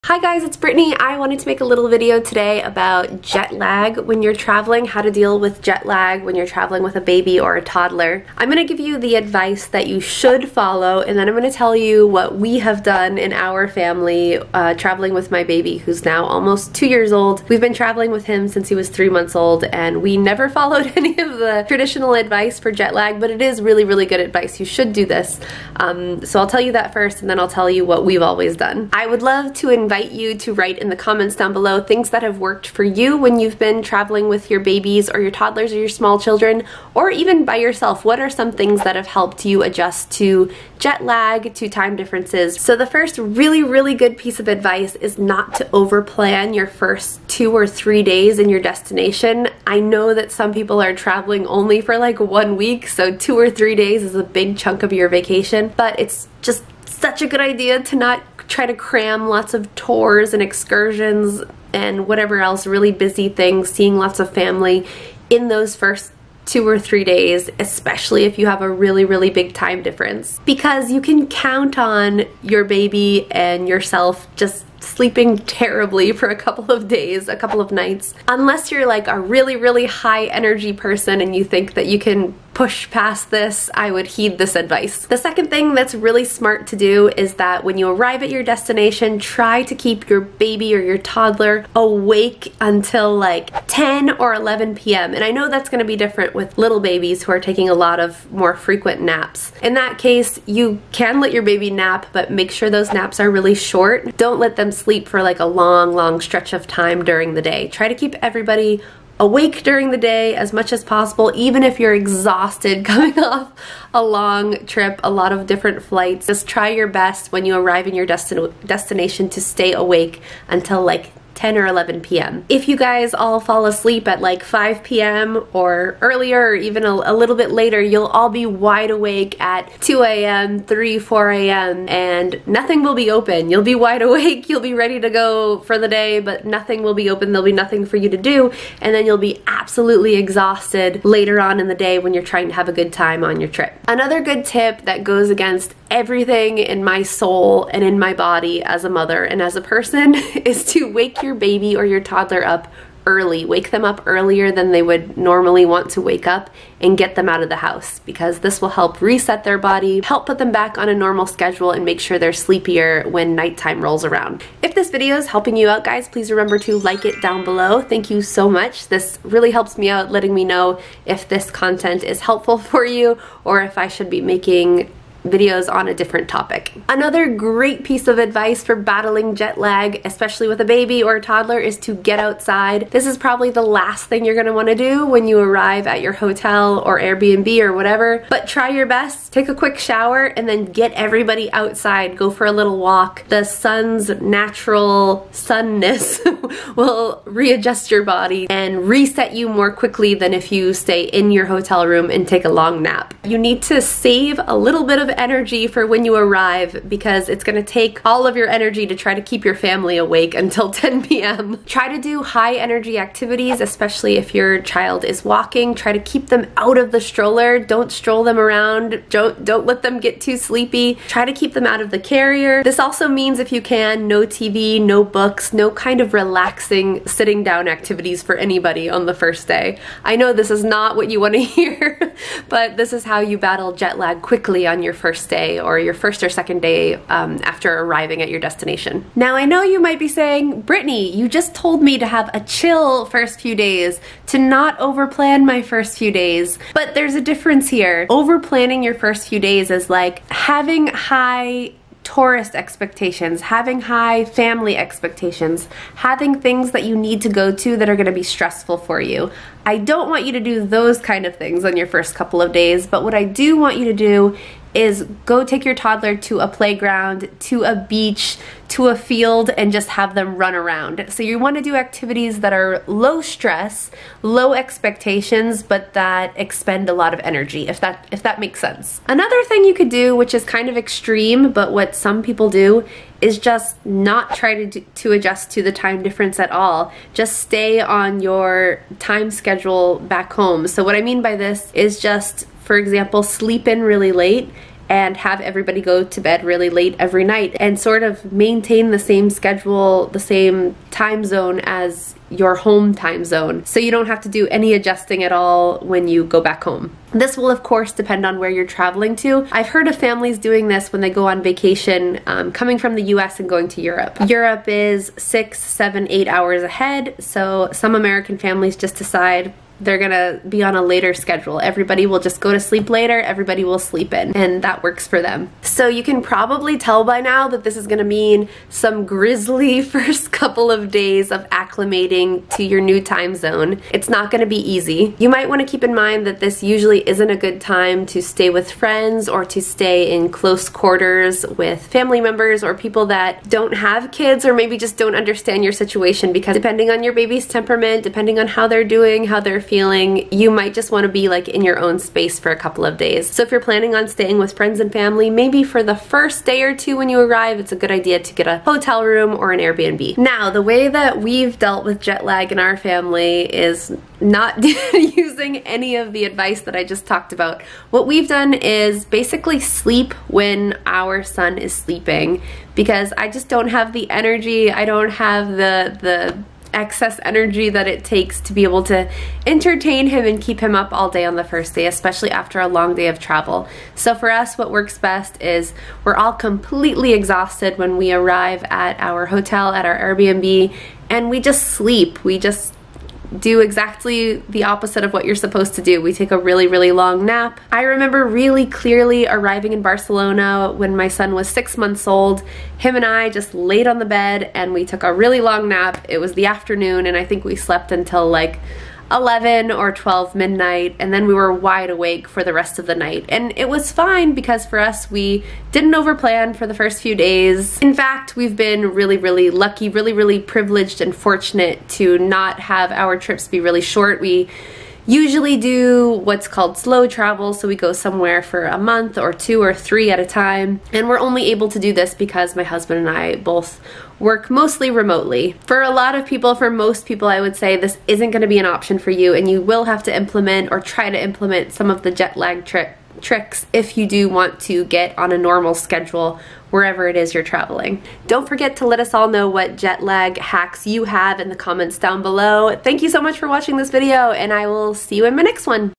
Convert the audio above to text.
Hi guys, it's Brittany. I wanted to make a little video today about jet lag when you're traveling, how to deal with jet lag when you're traveling with a baby or a toddler. I'm going to give you the advice that you should follow, and then I'm going to tell you what we have done in our family traveling with my baby, who's now almost 2 years old. We've been traveling with him since he was 3 months old, and we never followed any of the traditional advice for jet lag, but it is really, really good advice. You should do this. So I'll tell you that first, and then I'll tell you what we've always done. I would love to invite you to write in the comments down below things that have worked for you when you've been traveling with your babies or your toddlers or your small children, or even by yourself. What are some things that have helped you adjust to jet lag, to time differences? So the first really, really good piece of advice is not to overplan your first 2 or 3 days in your destination. I know that some people are traveling only for like 1 week, so 2 or 3 days is a big chunk of your vacation, but it's just such a good idea to not try to cram lots of tours and excursions and whatever else, really busy things, seeing lots of family in those first 2 or 3 days, especially if you have a really, really big time difference. Because you can count on your baby and yourself just sleeping terribly for a couple of days, a couple of nights. Unless you're like a really, really high energy person and you think that you can push past this, I would heed this advice. The second thing that's really smart to do is that when you arrive at your destination, try to keep your baby or your toddler awake until like 10 or 11 p.m. And I know that's going to be different with little babies who are taking a lot of more frequent naps. In that case, you can let your baby nap, but make sure those naps are really short. Don't let them sleep for like a long, long stretch of time during the day. Try to keep everybody awake during the day as much as possible, even if you're exhausted coming off a long trip, a lot of different flights. Just try your best when you arrive in your destination to stay awake until like 10 or 11 p.m. If you guys all fall asleep at like 5 p.m. or earlier, or even a little bit later, you'll all be wide awake at 2 a.m., 3, 4 a.m., and nothing will be open. You'll be wide awake, you'll be ready to go for the day, but nothing will be open. There'll be nothing for you to do, and then you'll be absolutely exhausted later on in the day when you're trying to have a good time on your trip. Another good tip that goes against everything in my soul and in my body as a mother and as a person is to wake your baby or your toddler up early. Wake them up earlier than they would normally want to wake up and get them out of the house, because this will help reset their body, help put them back on a normal schedule, and make sure they're sleepier when nighttime rolls around. If this video is helping you out, guys, please remember to like it down below. Thank you so much. This really helps me out, letting me know if this content is helpful for you or if I should be making videos on a different topic. Another great piece of advice for battling jet lag, especially with a baby or a toddler, is to get outside. This is probably the last thing you're going to want to do when you arrive at your hotel or Airbnb or whatever, but try your best. Take a quick shower and then get everybody outside. Go for a little walk. The sun's natural sunness will readjust your body and reset you more quickly than if you stay in your hotel room and take a long nap. You need to save a little bit of energy for when you arrive, because it's going to take all of your energy to try to keep your family awake until 10 p.m. Try to do high energy activities, especially if your child is walking. Try to keep them out of the stroller. Don't stroll them around. Don't let them get too sleepy. Try to keep them out of the carrier. This also means, if you can, no TV, no books, no kind of relaxing sitting down activities for anybody on the first day. I know this is not what you want to hear, but this is how you battle jet lag quickly on your first day or your first or second day after arriving at your destination. Now, I know you might be saying, Brittany, you just told me to have a chill first few days, to not overplan my first few days, but there's a difference here. Overplanning your first few days is like having high tourist expectations, having high family expectations, having things that you need to go to that are going to be stressful for you. I don't want you to do those kind of things on your first couple of days, but what I do want you to do is go take your toddler to a playground, to a beach, to a field, and just have them run around. So you want to do activities that are low stress, low expectations, but that expend a lot of energy, if that makes sense. Another thing you could do, which is kind of extreme, but what some people do, is just not try to adjust to the time difference at all. Just stay on your time schedule back home. So what I mean by this is just, for example, sleep in really late and have everybody go to bed really late every night and sort of maintain the same schedule, the same time zone as your home time zone, so you don't have to do any adjusting at all when you go back home. This will of course depend on where you're traveling to. I've heard of families doing this when they go on vacation, coming from the US and going to Europe. Europe is 6, 7, 8 hours ahead, so some American families just decide they're gonna be on a later schedule. Everybody will just go to sleep later, everybody will sleep in, and that works for them. So you can probably tell by now that this is gonna mean some grisly first couple of days of acclimating to your new time zone. It's not gonna be easy. You might wanna keep in mind that this usually isn't a good time to stay with friends or to stay in close quarters with family members or people that don't have kids or maybe just don't understand your situation, because depending on your baby's temperament, depending on how they're doing, how they're feeling, you might just want to be like in your own space for a couple of days. So if you're planning on staying with friends and family, maybe for the first day or two when you arrive, it's a good idea to get a hotel room or an Airbnb. Now, the way that we've dealt with jet lag in our family is not using any of the advice that I just talked about. What we've done is basically sleep when our son is sleeping, because I just don't have the energy, I don't have the excess energy that it takes to be able to entertain him and keep him up all day on the first day, especially after a long day of travel. So for us, what works best is we're all completely exhausted when we arrive at our hotel, at our Airbnb, and we just sleep. We just do exactly the opposite of what you're supposed to do. We take a really, really long nap. I remember really clearly arriving in Barcelona when my son was 6 months old. Him and I just laid on the bed and we took a really long nap. It was the afternoon and I think we slept until like 11 or 12 midnight, and then we were wide awake for the rest of the night. And it was fine because for us, we didn't overplan for the first few days. In fact, we've been really, really lucky, really, really privileged and fortunate to not have our trips be really short. We usually do what's called slow travel, so we go somewhere for a month or 2 or 3 at a time, and we're only able to do this because my husband and I both work mostly remotely. For a lot of people, for most people, I would say this isn't going to be an option for you, and you will have to implement or try to implement some of the jet lag tricks if you do want to get on a normal schedule wherever it is you're traveling. Don't forget to let us all know what jet lag hacks you have in the comments down below. Thank you so much for watching this video, and I will see you in my next one.